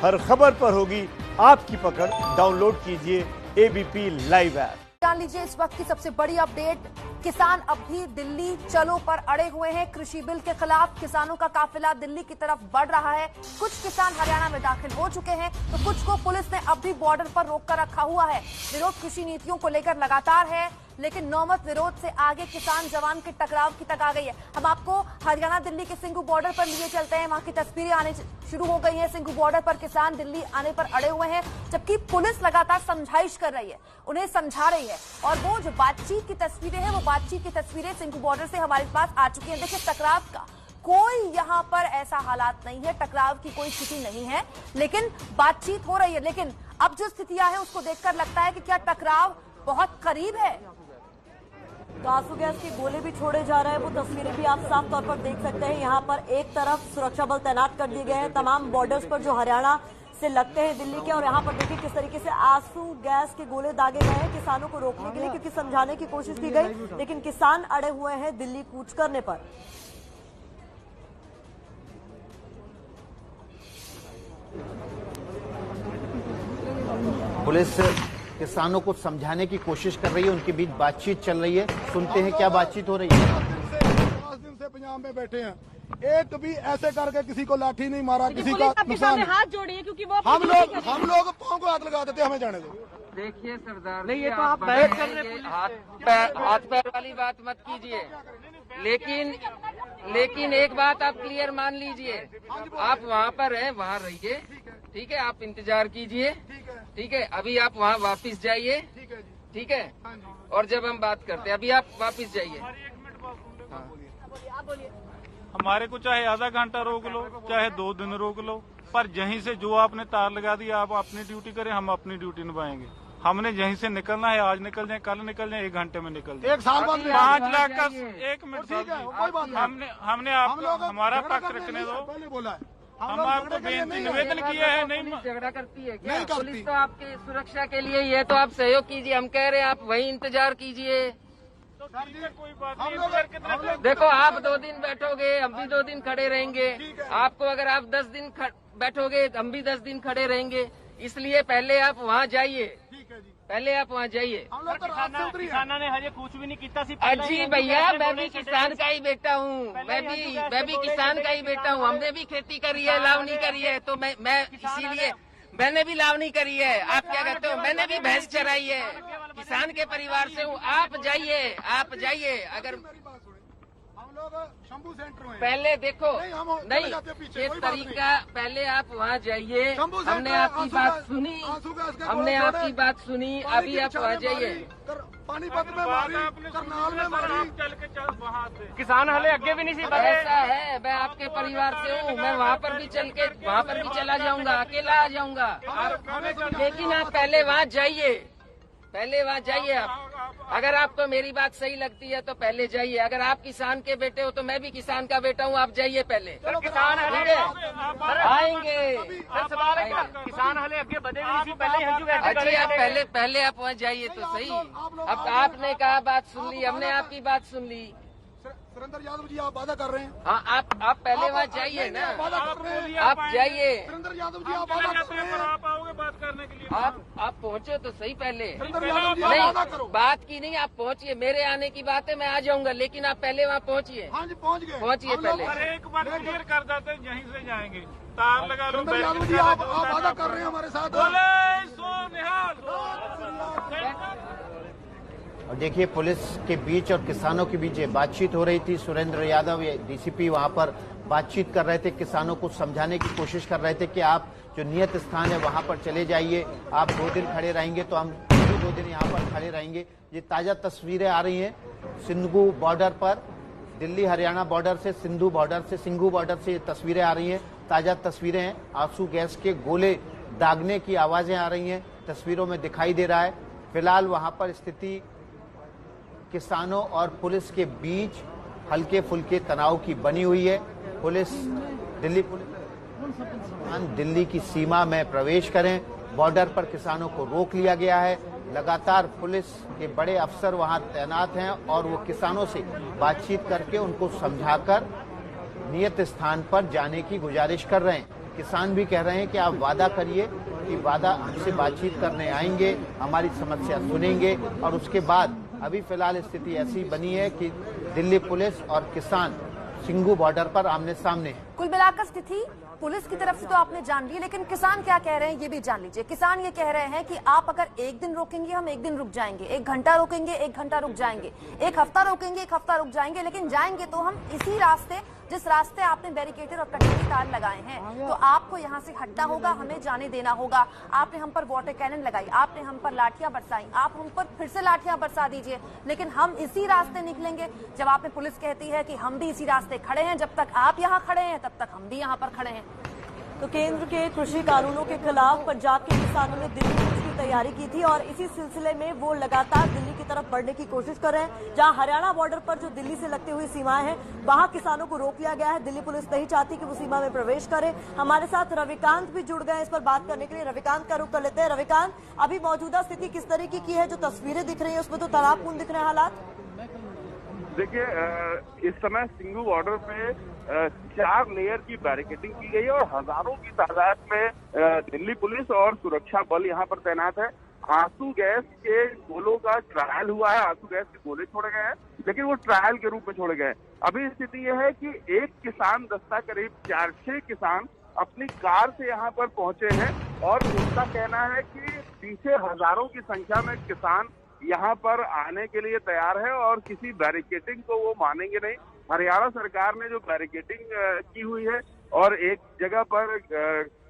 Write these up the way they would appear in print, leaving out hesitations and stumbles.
हर खबर पर होगी आपकी पकड़। डाउनलोड कीजिए एबीपी लाइव ऐप। जान लीजिए इस वक्त की सबसे बड़ी अपडेट। किसान अब भी दिल्ली चलो पर अड़े हुए हैं। कृषि बिल के खिलाफ किसानों का काफिला दिल्ली की तरफ बढ़ रहा है। कुछ किसान हरियाणा में दाखिल हो चुके हैं तो कुछ को पुलिस ने अब भी बॉर्डर पर रोक कर रखा हुआ है। विरोध कृषि नीतियों को लेकर लगातार है, लेकिन नौबत विरोध से आगे किसान जवान के टकराव की तक आ गई है। हम आपको हरियाणा दिल्ली के सिंघू बॉर्डर पर लिए चलते हैं। वहां की तस्वीरें आने शुरू हो गई हैं। सिंघू बॉर्डर पर किसान दिल्ली आने पर अड़े हुए हैं, जबकि पुलिस लगातार समझाइश कर रही है, उन्हें समझा रही है। और वो जो बातचीत की तस्वीरें हैं, वो बातचीत की तस्वीरें सिंघू बॉर्डर से हमारे पास आ चुकी हैं। देखिए, टकराव का कोई यहाँ पर ऐसा हालात नहीं है, टकराव की कोई स्थिति नहीं है, लेकिन बातचीत हो रही है। लेकिन अब जो स्थितियां हैं उसको देखकर लगता है कि क्या टकराव बहुत करीब है। तो आंसू गैस के गोले भी छोड़े जा रहे हैं, वो तस्वीरें भी आप साफ तौर पर देख सकते हैं। यहाँ पर एक तरफ सुरक्षा बल तैनात कर दिए गए हैं तमाम बॉर्डर्स पर जो हरियाणा से लगते हैं दिल्ली के, और यहाँ पर देखिए किस तरीके से आंसू गैस के गोले दागे गए हैं किसानों को रोकने के लिए, क्योंकि समझाने की कोशिश की गई, लेकिन किसान अड़े हुए हैं दिल्ली कूच करने पर। पुलिस किसानों को समझाने की कोशिश कर रही है, उनके बीच बातचीत चल रही है। सुनते हैं क्या बातचीत हो रही है। 5 दिन से पंजाब में बैठे हैं, एक भी ऐसे करके किसी को लाठी नहीं मारा, किसी का नुकसान हाथ जोड़िए, क्योंकि वो हम लोग पाँव को हाथ लगा देते, हमें जाने दो। देखिए सरदार, नहीं, ये तो आप बैठ कर रहे हैं। हाथ पैर वाली बात मत कीजिए, लेकिन एक बात आप क्लियर मान लीजिए, आप वहाँ पर हैं, वहाँ रहिए, ठीक है, आप इंतजार कीजिए, ठीक है। अभी आप वहाँ वापस जाइए, ठीक है, और जब हम बात करते हैं, अभी आप वापस जाइए। हमारे को चाहे आधा घंटा रोक लो, चाहे 2 दिन रोक लो, पर यहीं से जो आपने तार लगा दी, आप अपनी ड्यूटी करें, हम अपनी ड्यूटी निभाएंगे। हमने यहीं से निकलना है, आज निकल जाए, कल निकल जाए, 1 घंटे में निकल जाए। 1 साल बाद 5 लाख का 1 मिनट, कोई बात नहीं। हमने आपको हमारा पक्ष रखने दो। पहले बोला है, हम आपको निवेदन किया है। नहीं झगड़ा करती है क्या? नहीं करती। पुलिस तो आपकी सुरक्षा के लिए ही है, तो आप सहयोग कीजिए। हम कह रहे हैं आप वही इंतजार कीजिए। कोई बात नहीं। देखो, आप 2 दिन बैठोगे, हम भी 2 दिन खड़े रहेंगे। आपको अगर आप 10 दिन बैठोगे, हम भी 10 दिन खड़े रहेंगे। इसलिए पहले आप वहाँ जाइए, पहले आप वहाँ जाइए। किसाना ने हजे कुछ भी नहीं किया। अजी भैया, मैं भी किसान का ही बेटा हूँ, मैं भी किसान का ही बेटा हूँ। हमने भी खेती करी है, लावनी करी है, तो मैं इसीलिए मैंने भी लावनी करी है। आप क्या कहते हो? मैंने भी भैंस चराई है, किसान के परिवार से हूँ। आप जाइए। अगर हम लोग शंभू सेंटर में पहले देखो, नहीं पीछे ये तरीका, पहले आप वहाँ जाइए। शंभू हमने आपकी बात सुनी, अभी आप वहाँ जाइए। पानीपत में मारी, करनाल में मारी, किसान हले अगे भी नहीं सी ऐसा है, मैं आपके परिवार से हूँ, मैं वहाँ पर भी चला जाऊंगा, अकेला आ जाऊंगा। लेकिन आप पहले वहाँ जाइए, आप। अगर आपको मेरी बात सही लगती है तो पहले जाइए। अगर आप किसान के बेटे हो तो मैं भी किसान का बेटा हूँ, आप जाइए पहले। किसान हले आएंगे। किसान हले अगे बढ़े भी नहीं सी, पहले ही हंजू अच्छी, आप पहले आप वहाँ जाइए तो सही। अब आपने कहा बात सुन ली, हमने आपकी बात सुन ली। सुरेंद्र यादव जी, आप वादा कर रहे हैं। हाँ, आप पहले वहाँ जाइए ना, वादा कर रहे हैं। आप जाइए। सुरेंद्र यादव जी, आप वादा कर रहे हैं। आप आओगे बात करने के लिए। आप पहुँचो तो सही पहले। सुरेंद्र यादव जी, आप वादा नहीं, करो। बात की नहीं, आप पहुँचिए। मेरे आने की बात है, मैं आ जाऊंगा, लेकिन आप पहले वहाँ पहुँचिए। हाँ जी, पहुँच गए। पहुँचिए पहले। अरे एक बार क्लियर कर देते, यहीं से जाएंगे, तार लगा लो। सुरेंद्र यादव जी, आप वादा कर रहे हैं हमारे साथ। बोले सो निहाल। और देखिए, पुलिस के बीच और किसानों के बीच बातचीत हो रही थी। सुरेंद्र यादव, ये डीसीपी, वहां पर बातचीत कर रहे थे, किसानों को समझाने की कोशिश कर रहे थे कि आप जो नियत स्थान है वहां पर चले जाइए। आप 2 दिन खड़े रहेंगे तो हम भी 2 दिन यहाँ पर खड़े रहेंगे। ये ताजा तस्वीरें आ रही हैं सिंघू बॉर्डर पर, दिल्ली हरियाणा बॉर्डर से, सिंघू बॉर्डर से ये तस्वीरें आ रही हैं। ताजा तस्वीरें हैं। आंसू गैस के गोले दागने की आवाजें आ रही हैं, तस्वीरों में दिखाई दे रहा है। फिलहाल वहां पर स्थिति किसानों और पुलिस के बीच हल्के फुल्के तनाव की बनी हुई है। दिल्ली पुलिस दिल्ली की सीमा में प्रवेश करें, बॉर्डर पर किसानों को रोक लिया गया है। लगातार पुलिस के बड़े अफसर वहां तैनात हैं और वो किसानों से बातचीत करके उनको समझाकर नियत स्थान पर जाने की गुजारिश कर रहे हैं। किसान भी कह रहे हैं कि आप वादा करिए कि वादा हमसे बातचीत करने आएंगे, हमारी समस्या सुनेंगे। और उसके बाद अभी फिलहाल स्थिति ऐसी बनी है कि दिल्ली पुलिस और किसान सिंघू बॉर्डर पर आमने सामने हैं। कुल मिलाकर स्थिति पुलिस की तरफ से तो आपने जान ली, लेकिन किसान क्या कह रहे हैं ये भी जान लीजिए। किसान ये कह रहे हैं कि आप अगर एक दिन रोकेंगे हम एक दिन रुक जाएंगे, 1 घंटा रोकेंगे 1 घंटा रुक जाएंगे, 1 हफ्ता रोकेंगे 1 हफ्ता रुक जाएंगे, लेकिन जाएंगे तो हम इसी रास्ते जिस रास्ते आपने बैरिकेडेड और कटोरी तार लगाए हैं। तो आपको यहाँ से हटना होगा, हमें जाने देना होगा। आपने हम पर वाटर कैनन लगाई, आपने हम पर लाठियां बरसाई, आप हम पर फिर से लाठियां बरसा दीजिए, लेकिन हम इसी रास्ते निकलेंगे। जवाब में पुलिस कहती है कि हम भी इसी रास्ते खड़े हैं, जब तक आप यहाँ खड़े हैं तब तक हम भी यहाँ पर खड़े हैं। तो केंद्र के कृषि कानूनों के खिलाफ पंजाब के किसानों ने दिल्ली पुलिस की तैयारी की थी और इसी सिलसिले में वो लगातार दिल्ली की तरफ बढ़ने की कोशिश कर रहे हैं। जहां हरियाणा बॉर्डर पर जो दिल्ली से लगती हुई सीमाएं हैं, वहां किसानों को रोक लिया गया है। दिल्ली पुलिस नहीं चाहती कि वो सीमा में प्रवेश करे। हमारे साथ रविकांत भी जुड़ गए इस पर बात करने के लिए। रविकांत का रुख कर लेते हैं। रविकांत, अभी मौजूदा स्थिति किस तरीके की है? जो तस्वीरें दिख रही है उसमें तो तनावपूर्ण दिख रहे हैं हालात। देखिए, इस समय सिंघू बॉर्डर पे 4 लेयर की बैरिकेडिंग की गई है और हजारों की तादाद में दिल्ली पुलिस और सुरक्षा बल यहाँ पर तैनात है। आंसू गैस के गोलों का ट्रायल हुआ है, आंसू गैस के गोले छोड़े गए हैं, लेकिन वो ट्रायल के रूप में छोड़े गए हैं। अभी स्थिति यह है कि एक किसान दस्ता करीब 4-6 किसान अपनी कार से यहाँ पर पहुंचे हैं और उनका कहना है कि पीछे हजारों की संख्या में किसान यहाँ पर आने के लिए तैयार है और किसी बैरिकेडिंग को वो मानेंगे नहीं। हरियाणा सरकार ने जो बैरिकेडिंग की हुई है और एक जगह पर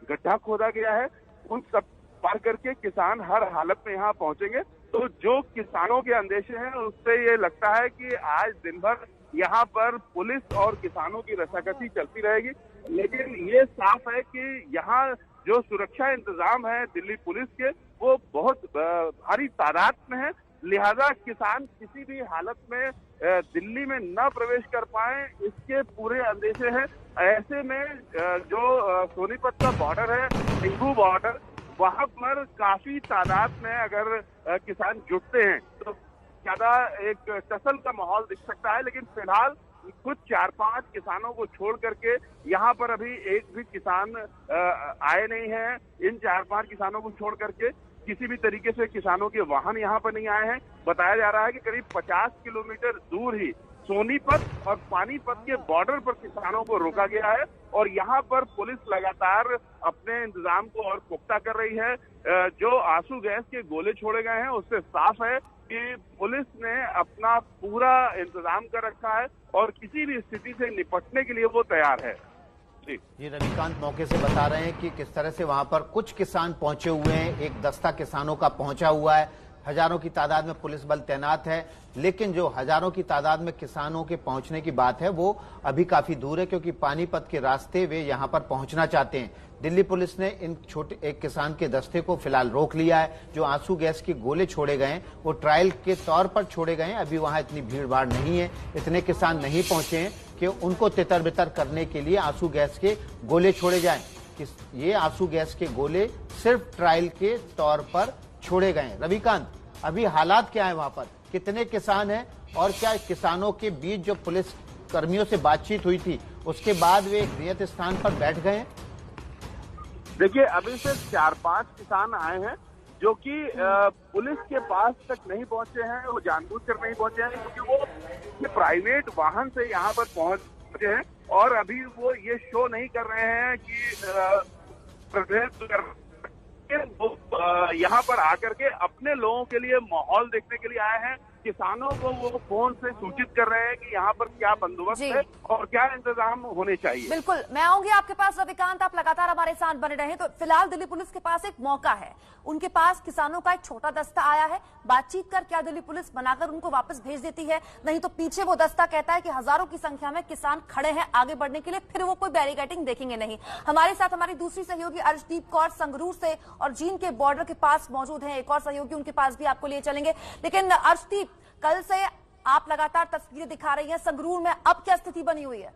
गड्ढा खोदा गया है, उन सब पार करके किसान हर हालत में यहाँ पहुंचेंगे। तो जो किसानों के अंदेशे हैं उससे ये लगता है कि आज दिन भर यहाँ पर पुलिस और किसानों की रसाकसी चलती रहेगी। लेकिन ये साफ है कि यहाँ जो सुरक्षा इंतजाम है दिल्ली पुलिस के, वो बहुत भारी तादाद में है। लिहाजा किसान किसी भी हालत में दिल्ली में न प्रवेश कर पाए, इसके पूरे अंदेशे हैं। ऐसे में जो सोनीपत का बॉर्डर है, सिंघू बॉर्डर, वहां पर काफी तादाद में अगर किसान जुटते हैं तो ज्यादा एक टसल का माहौल दिख सकता है। लेकिन फिलहाल कुछ 4-5 किसानों को छोड़ करके यहाँ पर अभी एक भी किसान आए नहीं है। इन 4-5 किसानों को छोड़ करके किसी भी तरीके से किसानों के वाहन यहाँ पर नहीं आए हैं। बताया जा रहा है कि करीब 50 किलोमीटर दूर ही सोनीपत और पानीपत के बॉर्डर पर किसानों को रोका गया है और यहाँ पर पुलिस लगातार अपने इंतजाम को और पुख्ता कर रही है। जो आंसू गैस के गोले छोड़े गए हैं उससे साफ है कि पुलिस ने अपना पूरा इंतजाम कर रखा है और किसी भी स्थिति से निपटने के लिए वो तैयार है। जी, रविकांत मौके से बता रहे हैं कि किस तरह से वहां पर कुछ किसान पहुंचे हुए हैं, एक दस्ता किसानों का पहुंचा हुआ है, हजारों की तादाद में पुलिस बल तैनात है। लेकिन जो हजारों की तादाद में किसानों के पहुंचने की बात है वो अभी काफी दूर है, क्योंकि पानीपत के रास्ते वे यहां पर पहुंचना चाहते हैं। दिल्ली पुलिस ने इन छोटे एक किसान के दस्ते को फिलहाल रोक लिया है। जो आंसू गैस के गोले छोड़े गए हैं वो ट्रायल के तौर पर छोड़े गए हैं। अभी वहां इतनी भीड़ भाड़ नहीं है, इतने किसान नहीं पहुंचे हैं कि उनको तितर बितर करने के लिए आंसू गैस के गोले छोड़े जाएं। ये आंसू गैस के गोले सिर्फ ट्रायल के तौर पर छोड़े गए हैं। रविकांत, अभी हालात क्या है वहां पर, कितने किसान हैं और क्या किसानों के बीच जो पुलिस कर्मियों से बातचीत हुई थी उसके बाद वे एक नियत स्थान पर बैठ गए हैं? देखिए, अभी सिर्फ 4-5 किसान आए हैं जो कि पुलिस के पास तक नहीं पहुंचे हैं। वो जानबूझकर नहीं पहुंचे हैं क्योंकि वो प्राइवेट वाहन से यहाँ पर पहुंचे हैं और अभी वो ये शो नहीं कर रहे हैं कि प्रदर्शन कर वो यहाँ पर आकर के अपने लोगों के लिए माहौल देखने के लिए आए हैं। किसानों को वो फोन से सूचित कर रहे हैं कि यहाँ पर क्या बंदोबस्त है और क्या इंतजाम होने चाहिए। बिल्कुल, मैं आऊंगी आपके पास रविकांत, आप लगातार हमारे साथ बने रहे। तो फिलहाल दिल्ली पुलिस के पास एक मौका है, उनके पास किसानों का एक छोटा दस्ता आया है। बातचीत कर क्या दिल्ली पुलिस बनाकर उनको वापस भेज देती है, नहीं तो पीछे वो दस्ता कहता है कि हजारों की संख्या में किसान खड़े हैं आगे बढ़ने के लिए, फिर वो कोई बैरिकेडिंग देखेंगे नहीं। हमारे साथ हमारी दूसरी सहयोगी अर्शदीप कौर संगरूर से और जींद के बॉर्डर के पास मौजूद है, एक और सहयोगी, उनके पास भी आपको लिए चलेंगे। लेकिन अर्शदीप, कल से आप लगातार तस्वीरें दिखा रही हैं संगरूर में, अब क्या स्थिति बनी हुई है?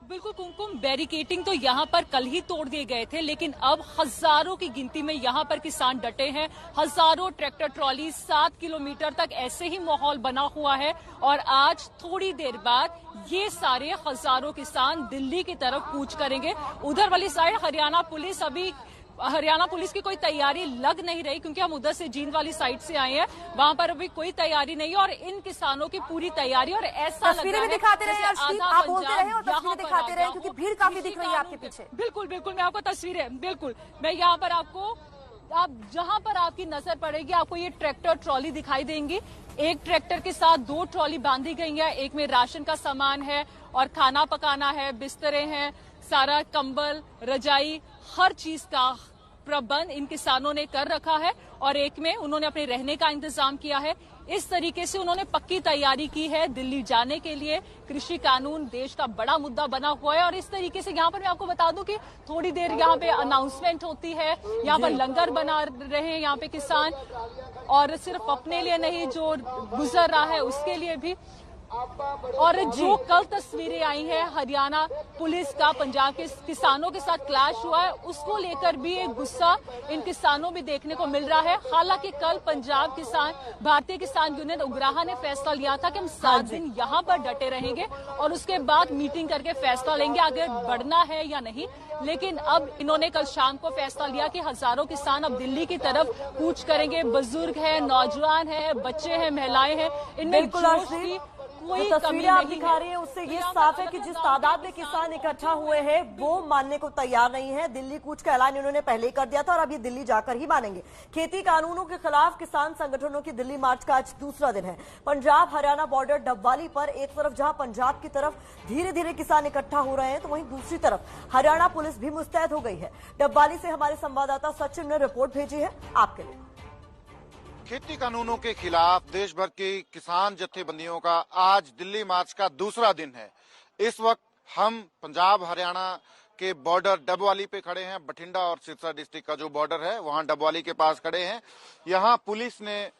बिल्कुल कुमकुम, बैरिकेटिंग तो यहाँ पर कल ही तोड़ दिए गए थे, लेकिन अब हजारों की गिनती में यहाँ पर किसान डटे हैं। हजारों ट्रैक्टर ट्रॉली 7 किलोमीटर तक ऐसे ही माहौल बना हुआ है और आज थोड़ी देर बाद ये सारे हजारों किसान दिल्ली की तरफ कूच करेंगे। उधर वाली साइड हरियाणा पुलिस की कोई तैयारी लग नहीं रही, क्योंकि हम उधर से जींद वाली साइड से आए हैं, वहां पर अभी कोई तैयारी नहीं है और इन किसानों की पूरी तैयारी। और ऐसा तस्वीरें भी दिखाते रहे, आप बोलते रहे और तस्वीरें दिखाते रहे, क्योंकि भीड़ काफी दिख रही है आपके पीछे। बिल्कुल बिल्कुल, मैं आपको तस्वीरें बिल्कुल मैं यहाँ पर आप जहां पर आपकी नजर पड़ेगी आपको ये ट्रैक्टर ट्रॉली दिखाई देंगी। एक ट्रैक्टर के साथ 2 ट्रॉली बांधी गई है, एक में राशन का सामान है और खाना पकाना है, बिस्तरे हैं, सारा कंबल रजाई हर चीज का प्रबंध इन किसानों ने कर रखा है और एक में उन्होंने अपने रहने का इंतजाम किया है। इस तरीके से उन्होंने पक्की तैयारी की है दिल्ली जाने के लिए। कृषि कानून देश का बड़ा मुद्दा बना हुआ है और इस तरीके से यहाँ पर मैं आपको बता दूं कि थोड़ी देर यहाँ पे अनाउंसमेंट होती है, यहाँ पर लंगर बना रहे हैं यहाँ पे किसान, और सिर्फ अपने लिए नहीं, जो गुजर रहा है उसके लिए भी। और जो कल तस्वीरें आई हैं हरियाणा पुलिस का पंजाब के किसानों के साथ क्लैश हुआ है, उसको लेकर भी एक गुस्सा इन किसानों में देखने को मिल रहा है। हालांकि कल पंजाब किसान भारतीय किसान यूनियन उग्राहा ने फैसला लिया था कि हम 7 दिन यहाँ पर डटे रहेंगे और उसके बाद मीटिंग करके फैसला लेंगे आगे बढ़ना है या नहीं। लेकिन अब इन्होंने कल शाम को फैसला लिया कि हजारों किसान अब दिल्ली की तरफ कूच करेंगे। बुजुर्ग है, नौजवान है, बच्चे हैं, महिलाएं हैं, इनमें जोश की कोई तस्वीरें आप दिखा रही है उससे ये साफ है कि जिस तादाद में किसान इकट्ठा हुए हैं वो मानने को तैयार नहीं है। दिल्ली कूच का ऐलान इन्होंने पहले ही कर दिया था और अब ये दिल्ली जाकर ही मानेंगे। खेती कानूनों के खिलाफ किसान संगठनों की दिल्ली मार्च का आज दूसरा दिन है। पंजाब हरियाणा बॉर्डर डबवाली पर एक तरफ जहां पंजाब की तरफ धीरे धीरे किसान इकट्ठा हो रहे हैं, तो वहीं दूसरी तरफ हरियाणा पुलिस भी मुस्तैद हो गई है। डबवाली से हमारे संवाददाता सचिन ने रिपोर्ट भेजी है आपके लिए। खेती कानूनों के खिलाफ देश भर की किसान जत्थेबंदियों का आज दिल्ली मार्च का दूसरा दिन है। इस वक्त हम पंजाब हरियाणा के बॉर्डर डबवाली पे खड़े हैं। बठिंडा और सिरसा डिस्ट्रिक्ट का जो बॉर्डर है वहां डबवाली के पास खड़े हैं। यहां पुलिस ने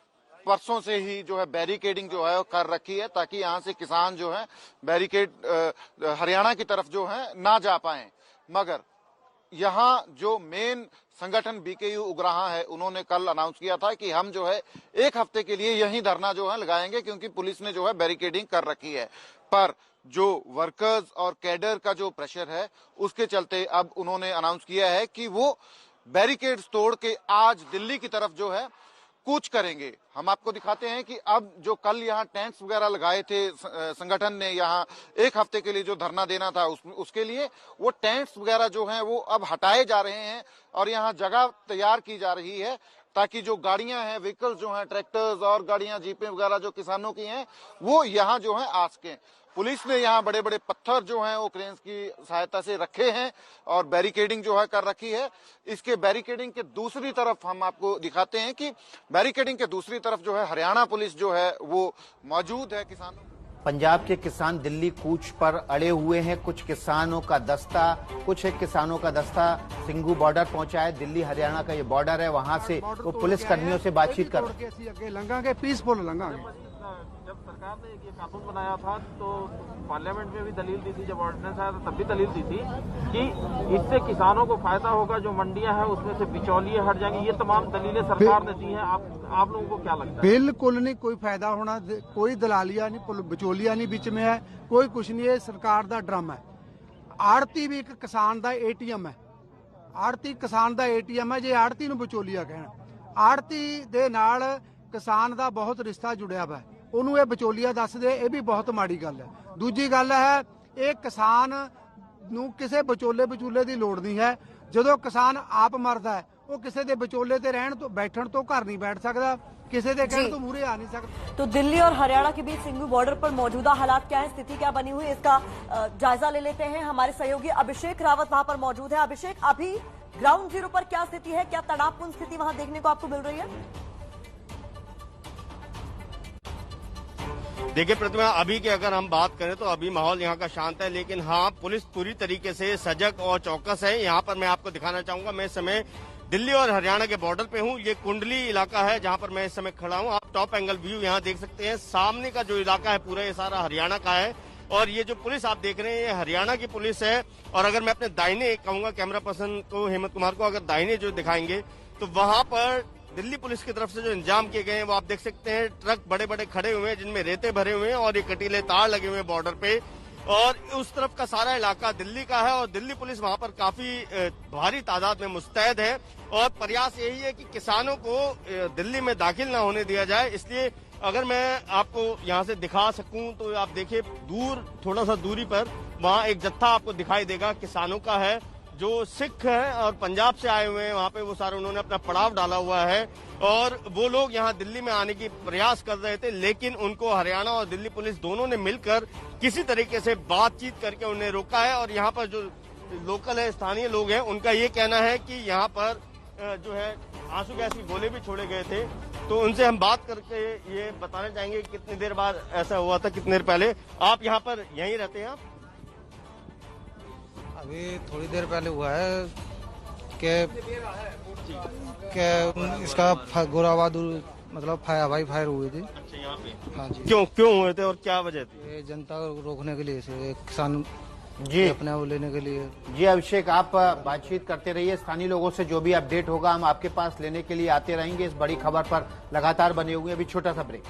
परसों से ही जो है बैरिकेडिंग जो है कर रखी है ताकि यहां से किसान जो है बैरिकेड हरियाणा की तरफ जो है ना जा पाए। मगर यहाँ जो मेन संगठन बीकेयू उग्राहा है उन्होंने कल अनाउंस किया था कि हम जो है 1 हफ्ते के लिए यही धरना जो है लगाएंगे, क्योंकि पुलिस ने जो है बैरिकेडिंग कर रखी है। पर जो वर्कर्स और कैडर का जो प्रेशर है उसके चलते अब उन्होंने अनाउंस किया है कि वो बैरिकेड्स तोड़ के आज दिल्ली की तरफ जो है कूच करेंगे। हम आपको दिखाते हैं कि अब जो कल यहाँ टेंट्स वगैरह लगाए थे संगठन ने, यहाँ 1 हफ्ते के लिए जो धरना देना था उसके लिए वो टेंट्स वगैरह जो हैं वो अब हटाए जा रहे हैं और यहाँ जगह तैयार की जा रही है ताकि जो गाड़ियां हैं, व्हीकल्स जो हैं, ट्रैक्टर्स और गाड़ियां, जीपें वगैरह जो किसानों की हैं वो यहाँ जो है आ सकें। पुलिस ने यहाँ बड़े बड़े पत्थर जो हैं वो क्रेन्स की सहायता से रखे हैं और बैरिकेडिंग जो है कर रखी है। इसके बैरिकेडिंग के दूसरी तरफ हम आपको दिखाते हैं कि बैरिकेडिंग के दूसरी तरफ जो है हरियाणा पुलिस जो है वो मौजूद है। किसानों पंजाब के किसान दिल्ली कूच पर अड़े हुए हैं। कुछ किसानों का दस्ता किसानों का दस्ता सिंघू बॉर्डर पहुंचा है। दिल्ली हरियाणा का ये बॉर्डर है, वहां से वो पुलिस कर्मियों से बातचीत कर लंघांगे, पीसफुल लंघांगे। जब सरकार ने ये कानून बनाया था तो पार्लियामेंट में भी दलील दी थी, जब ऑर्डिनेंस आया था तब भी दलील दी थी कि इससे किसानों को फायदा होगा, जो मंडियां हैं उसमें से बिचौलिए हट जाएंगे। ये तमाम दलीलें सरकार ने दी हैं। आप लोगों को क्या लगता है? बिल्कुल नहीं, कोई फायदा होना, कोई दलालिया नहीं, बिचौलिया नहीं बीच में है, कोई कुछ नहीं है। सरकार का ड्रामा है। आड़ती भी एक किसान का एटीएम है। आड़ती किसान का एटीएम है। जे आड़ती नूं विचोलिया कहना, आड़ती दे नाल किसान का बहुत रिश्ता जुड़िया हुआ है, ਉਹਨੂੰ ਇਹ ਵਿਚੋਲੀਆ ਦੱਸ ਦੇ, ਇਹ ਵੀ ਬਹੁਤ ਮਾੜੀ ਗੱਲ ਹੈ। ਦੂਜੀ ਗੱਲ ਹੈ ਇਹ ਕਿਸਾਨ ਨੂੰ ਕਿਸੇ ਵਿਚੋਲੇ ਦੀ ਲੋੜ ਨਹੀਂ ਹੈ। ਜਦੋਂ ਕਿਸਾਨ ਆਪ ਮਰਦਾ ਹੈ ਉਹ ਕਿਸੇ ਦੇ ਵਿਚੋਲੇ ਤੇ ਰਹਿਣ ਤੋਂ ਬੈਠਣ ਤੋਂ ਘਰ ਨਹੀਂ ਬੈਠ ਸਕਦਾ, किसी के कहने तो मुहरे आ नहीं सकता। तो दिल्ली और हरियाणा के बीच सिंघू बॉर्डर पर मौजूदा हालात क्या है, स्थिति क्या बनी हुई है, इसका जायजा ले लेते हैं। हमारे सहयोगी अभिषेक रावत वहां पर मौजूद है। अभिषेक, अभी ग्राउंड जीरो पर क्या स्थिति है, क्या तनावपूर्ण स्थिति वहां देखने को आपको मिल रही है? देखिए प्रतिमा, अभी की अगर हम बात करें तो अभी माहौल यहाँ का शांत है, लेकिन हाँ पुलिस पूरी तरीके से सजग और चौकस है। यहाँ पर मैं आपको दिखाना चाहूंगा, मैं इस समय दिल्ली और हरियाणा के बॉर्डर पे हूँ। ये कुंडली इलाका है जहाँ पर मैं इस समय खड़ा हूँ। आप टॉप एंगल व्यू यहाँ देख सकते हैं। सामने का जो इलाका है पूरा ये सारा हरियाणा का है। और ये जो पुलिस आप देख रहे हैं ये हरियाणा की पुलिस है। और अगर मैं अपने दाहिने कहूंगा कैमरा पर्सन को, हेमंत कुमार को, अगर दाहिने जो दिखाएंगे तो वहां पर दिल्ली पुलिस की तरफ से जो इंतजाम किए गए हैं वो आप देख सकते हैं। ट्रक बड़े बड़े खड़े हुए हैं जिनमें रेते भरे हुए हैं और ये कटीले तार लगे हुए हैं बॉर्डर पे। और उस तरफ का सारा इलाका दिल्ली का है और दिल्ली पुलिस वहां पर काफी भारी तादाद में मुस्तैद है। और प्रयास यही है कि किसानों को दिल्ली में दाखिल ना होने दिया जाए। इसलिए अगर मैं आपको यहाँ से दिखा सकूं तो आप देखिए दूर, थोड़ा सा दूरी पर वहाँ एक जत्था आपको दिखाई देगा किसानों का है, जो सिख है और पंजाब से आए हुए हैं। वहाँ पे वो सारे उन्होंने अपना पड़ाव डाला हुआ है और वो लोग यहाँ दिल्ली में आने की प्रयास कर रहे थे, लेकिन उनको हरियाणा और दिल्ली पुलिस दोनों ने मिलकर किसी तरीके से बातचीत करके उन्हें रोका है। और यहाँ पर जो लोकल है, स्थानीय लोग हैं, उनका ये कहना है कि यहाँ पर जो है आंसू गैस के गोले भी छोड़े गए थे। तो उनसे हम बात करके ये बताना चाहेंगे कितनी देर बाद ऐसा हुआ था, कितनी देर पहले। आप यहाँ पर यहीं रहते हैं? आप अभी थोड़ी देर पहले हुआ है कि इसका गोला बहादुर मतलब हवाई फायर हुई थी। अच्छा, यहाँ पे? हाँ जी। क्यों हुए थे और क्या वजह थी? ये जनता को रोकने के लिए से किसान जी अपने वो लेने के लिए। जी अभिषेक, आप बातचीत करते रहिए स्थानीय लोगों से। जो भी अपडेट होगा हम आपके पास लेने के लिए आते रहेंगे। इस बड़ी खबर पर लगातार बने हुए। अभी छोटा सा ब्रेक।